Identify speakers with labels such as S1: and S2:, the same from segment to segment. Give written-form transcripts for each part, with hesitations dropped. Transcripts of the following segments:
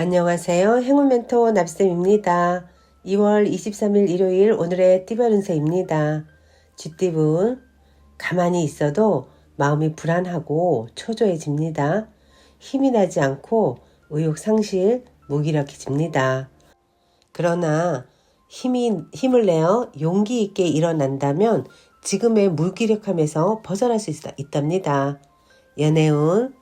S1: 안녕하세요. 행운멘토 납쌤입니다. 2월 23일 일요일 오늘의 띠별 운세입니다. 쥐띠분, 가만히 있어도 마음이 불안하고 초조해집니다. 힘이 나지 않고 의욕 상실, 무기력해집니다. 그러나 힘을 내어 용기 있게 일어난다면 지금의 무기력함에서 벗어날 수 있답니다. 연애운,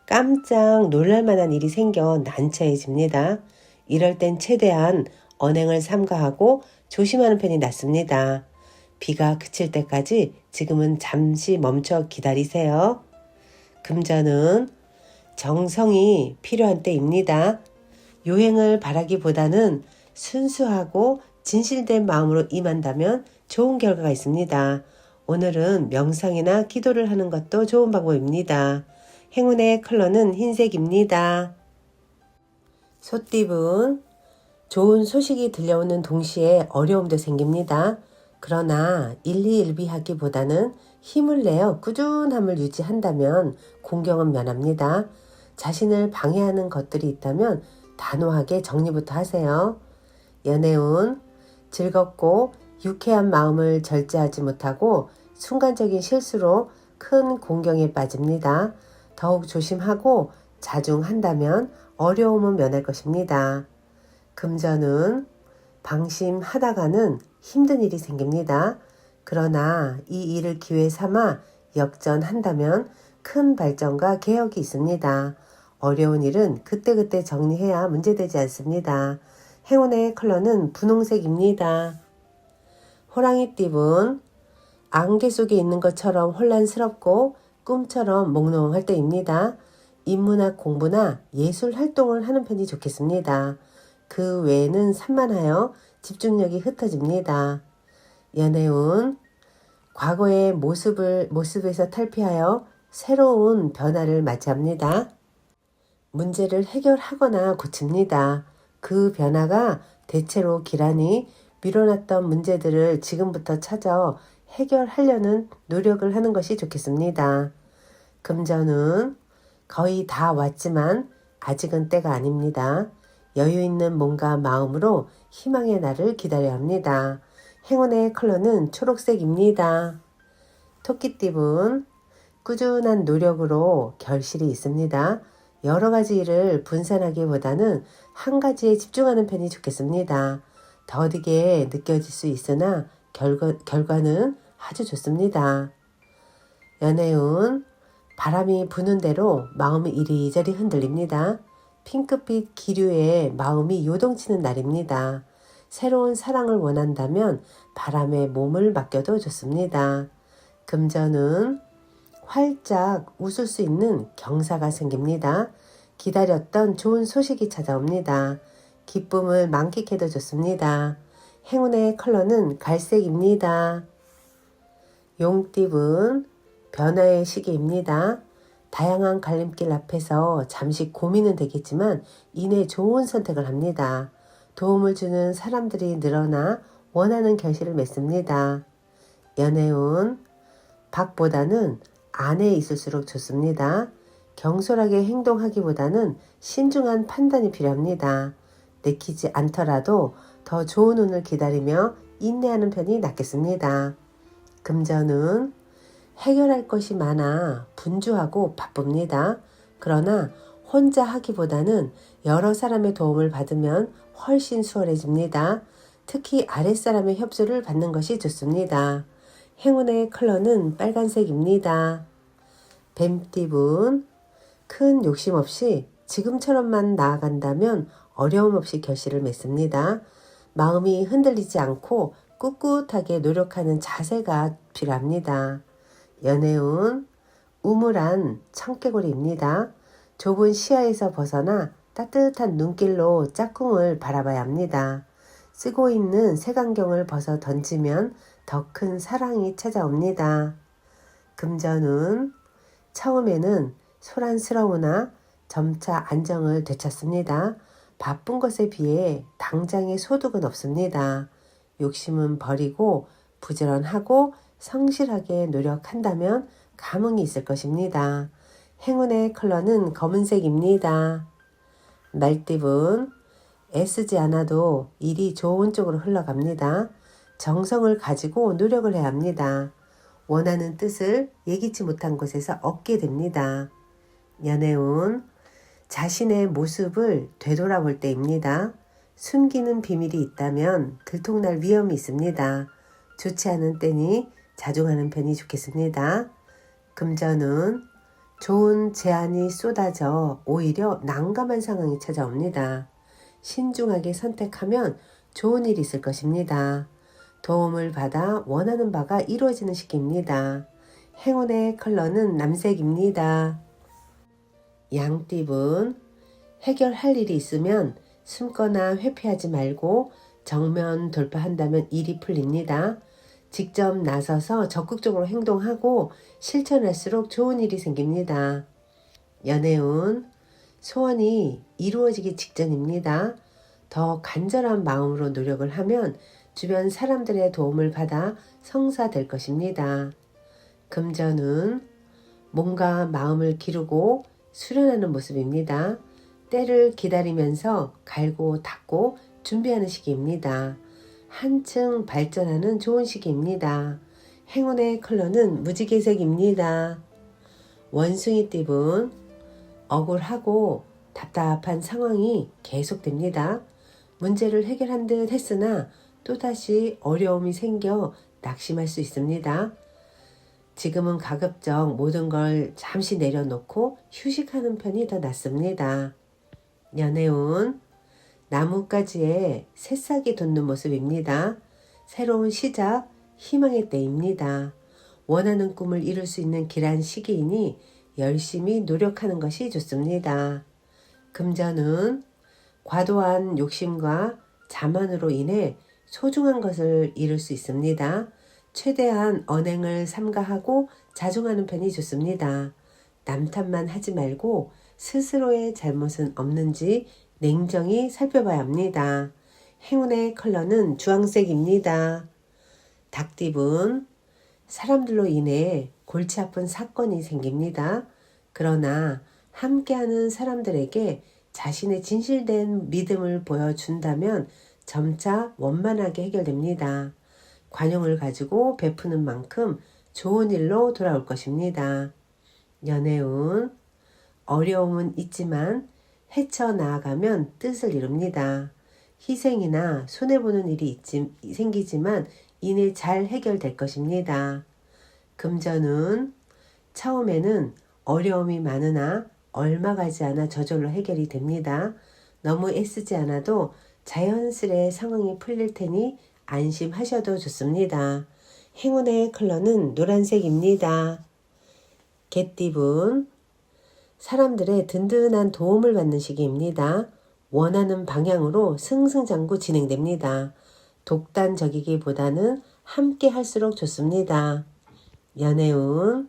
S1: 깜짝 놀랄만한 일이 생겨 난처해집니다. 이럴 땐 최대한 언행을 삼가하고 조심하는 편이 낫습니다. 비가 그칠 때까지 지금은 잠시 멈춰 기다리세요. 금전은 정성이 필요한 때입니다. 요행을 바라기보다는 순수하고 진실된 마음으로 임한다면 좋은 결과가 있습니다. 오늘은 명상이나 기도를 하는 것도 좋은 방법입니다. 행운의 컬러는 흰색입니다. 소띠분, 좋은 소식이 들려오는 동시에 어려움도 생깁니다. 그러나 일희일비하기보다는 힘을 내어 꾸준함을 유지한다면 공경은 면합니다. 자신을 방해하는 것들이 있다면 단호하게 정리부터 하세요. 연애운, 즐겁고 유쾌한 마음을 절제하지 못하고 순간적인 실수로 큰 공경에 빠집니다. 더욱 조심하고 자중한다면 어려움은 면할 것입니다. 금전은 방심하다가는 힘든 일이 생깁니다. 그러나 이 일을 기회 삼아 역전한다면 큰 발전과 개혁이 있습니다. 어려운 일은 그때그때 정리해야 문제되지 않습니다. 행운의 컬러는 분홍색입니다. 호랑이띠분, 안개 속에 있는 것처럼 혼란스럽고 꿈처럼 몽롱할 때입니다. 인문학 공부나 예술 활동을 하는 편이 좋겠습니다. 그 외에는 산만하여 집중력이 흩어집니다. 연애운, 과거의 모습에서 탈피하여 새로운 변화를 맞이합니다. 문제를 해결하거나 고칩니다. 그 변화가 대체로 기란히 미뤄놨던 문제들을 지금부터 찾아 해결하려는 노력을 하는 것이 좋겠습니다. 금전은 거의 다 왔지만 아직은 때가 아닙니다. 여유 있는 몸과 마음으로 희망의 날을 기다려야 합니다. 행운의 컬러는 초록색입니다. 토끼띠분, 꾸준한 노력으로 결실이 있습니다. 여러 가지 일을 분산하기보다는 한 가지에 집중하는 편이 좋겠습니다. 더디게 느껴질 수 있으나 결과는 아주 좋습니다. 연애운, 바람이 부는 대로 마음이 이리저리 흔들립니다. 핑크빛 기류에 마음이 요동치는 날입니다. 새로운 사랑을 원한다면 바람에 몸을 맡겨도 좋습니다. 금전은 활짝 웃을 수 있는 경사가 생깁니다. 기다렸던 좋은 소식이 찾아옵니다. 기쁨을 만끽해도 좋습니다. 행운의 컬러는 갈색입니다. 용띠분, 변화의 시기입니다. 다양한 갈림길 앞에서 잠시 고민은 되겠지만 이내 좋은 선택을 합니다. 도움을 주는 사람들이 늘어나 원하는 결실을 맺습니다. 연애운, 밖보다는 안에 있을수록 좋습니다. 경솔하게 행동하기보다는 신중한 판단이 필요합니다. 내키지 않더라도 더 좋은 운을 기다리며 인내하는 편이 낫겠습니다. 금전은 해결할 것이 많아 분주하고 바쁩니다. 그러나 혼자 하기보다는 여러 사람의 도움을 받으면 훨씬 수월해집니다. 특히 아랫사람의 협조를 받는 것이 좋습니다. 행운의 컬러는 빨간색입니다. 뱀띠분, 큰 욕심 없이 지금처럼만 나아간다면 어려움 없이 결실을 맺습니다. 마음이 흔들리지 않고 꿋꿋하게 노력하는 자세가 필요합니다. 연애운, 우물한 청개구리입니다. 좁은 시야에서 벗어나 따뜻한 눈길로 짝꿍을 바라봐야 합니다. 쓰고 있는 색안경을 벗어 던지면 더 큰 사랑이 찾아옵니다. 금전운, 처음에는 소란스러우나 점차 안정을 되찾습니다. 바쁜 것에 비해 당장의 소득은 없습니다. 욕심은 버리고 부지런하고 성실하게 노력한다면 감흥이 있을 것입니다. 행운의 컬러는 검은색입니다. 말띠분, 애쓰지 않아도 일이 좋은 쪽으로 흘러갑니다. 정성을 가지고 노력을 해야 합니다. 원하는 뜻을 예기치 못한 곳에서 얻게 됩니다. 연애운, 자신의 모습을 되돌아볼 때입니다. 숨기는 비밀이 있다면 들통날 위험이 있습니다. 좋지 않은 때니 자중하는 편이 좋겠습니다. 금전운, 좋은 제안이 쏟아져 오히려 난감한 상황이 찾아옵니다. 신중하게 선택하면 좋은 일이 있을 것입니다. 도움을 받아 원하는 바가 이루어지는 시기입니다. 행운의 컬러는 남색입니다. 양띠분, 해결할 일이 있으면 숨거나 회피하지 말고 정면 돌파한다면 일이 풀립니다. 직접 나서서 적극적으로 행동하고 실천할수록 좋은 일이 생깁니다. 연애운, 소원이 이루어지기 직전입니다. 더 간절한 마음으로 노력을 하면 주변 사람들의 도움을 받아 성사될 것입니다. 금전운, 몸과 마음을 기르고 수련하는 모습입니다. 때를 기다리면서 갈고 닦고 준비하는 시기입니다. 한층 발전하는 좋은 시기입니다. 행운의 컬러는 무지개색입니다. 원숭이띠분, 억울하고 답답한 상황이 계속됩니다. 문제를 해결한 듯 했으나 또다시 어려움이 생겨 낙심할 수 있습니다. 지금은 가급적 모든 걸 잠시 내려놓고 휴식하는 편이 더 낫습니다. 연애운, 나뭇가지에 새싹이 돋는 모습입니다. 새로운 시작, 희망의 때입니다. 원하는 꿈을 이룰 수 있는 길한 시기이니 열심히 노력하는 것이 좋습니다. 금전은 과도한 욕심과 자만으로 인해 소중한 것을 잃을 수 있습니다. 최대한 언행을 삼가하고 자중하는 편이 좋습니다. 남 탓만 하지 말고 스스로의 잘못은 없는지 냉정히 살펴봐야 합니다. 행운의 컬러는 주황색입니다. 닭띠분, 사람들로 인해 골치 아픈 사건이 생깁니다. 그러나 함께하는 사람들에게 자신의 진실된 믿음을 보여준다면 점차 원만하게 해결됩니다. 관용을 가지고 베푸는 만큼 좋은 일로 돌아올 것입니다. 연애운, 어려움은 있지만 헤쳐나아가면 뜻을 이룹니다. 희생이나 손해보는 일이 생기지만 이내 잘 해결될 것입니다. 금전은 처음에는 어려움이 많으나 얼마 가지 않아 저절로 해결이 됩니다. 너무 애쓰지 않아도 자연스레 상황이 풀릴 테니 안심하셔도 좋습니다. 행운의 컬러는 노란색입니다. 개띠분, 사람들의 든든한 도움을 받는 시기입니다. 원하는 방향으로 승승장구 진행됩니다. 독단적이기보다는 함께 할수록 좋습니다. 연애운,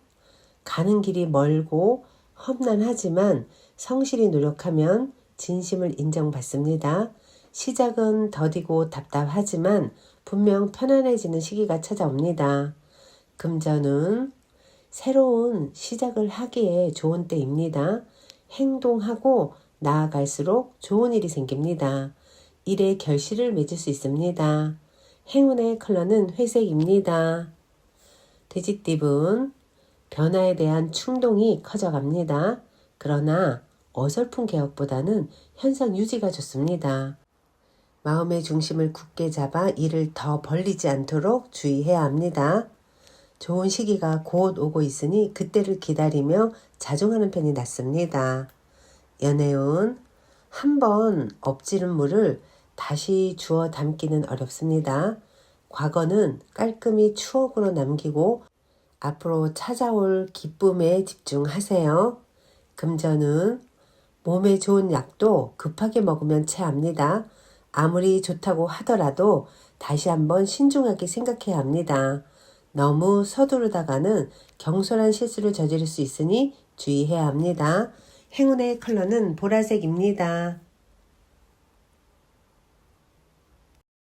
S1: 가는 길이 멀고 험난하지만 성실히 노력하면 진심을 인정받습니다. 시작은 더디고 답답하지만 분명 편안해지는 시기가 찾아옵니다. 금전은 새로운 시작을 하기에 좋은 때입니다. 행동하고 나아갈수록 좋은 일이 생깁니다. 일에 결실을 맺을 수 있습니다. 행운의 컬러는 회색입니다. 돼지띠분, 변화에 대한 충동이 커져갑니다. 그러나 어설픈 개혁보다는 현상 유지가 좋습니다. 마음의 중심을 굳게 잡아 일을 더 벌리지 않도록 주의해야 합니다. 좋은 시기가 곧 오고 있으니 그때를 기다리며 자중하는 편이 낫습니다. 연애운, 한번 엎지른 물을 다시 주워 담기는 어렵습니다. 과거는 깔끔히 추억으로 남기고 앞으로 찾아올 기쁨에 집중하세요. 금전은 몸에 좋은 약도 급하게 먹으면 체합니다. 아무리 좋다고 하더라도 다시 한번 신중하게 생각해야 합니다. 너무 서두르다가는 경솔한 실수를 저지를 수 있으니 주의해야 합니다. 행운의 컬러는 보라색입니다.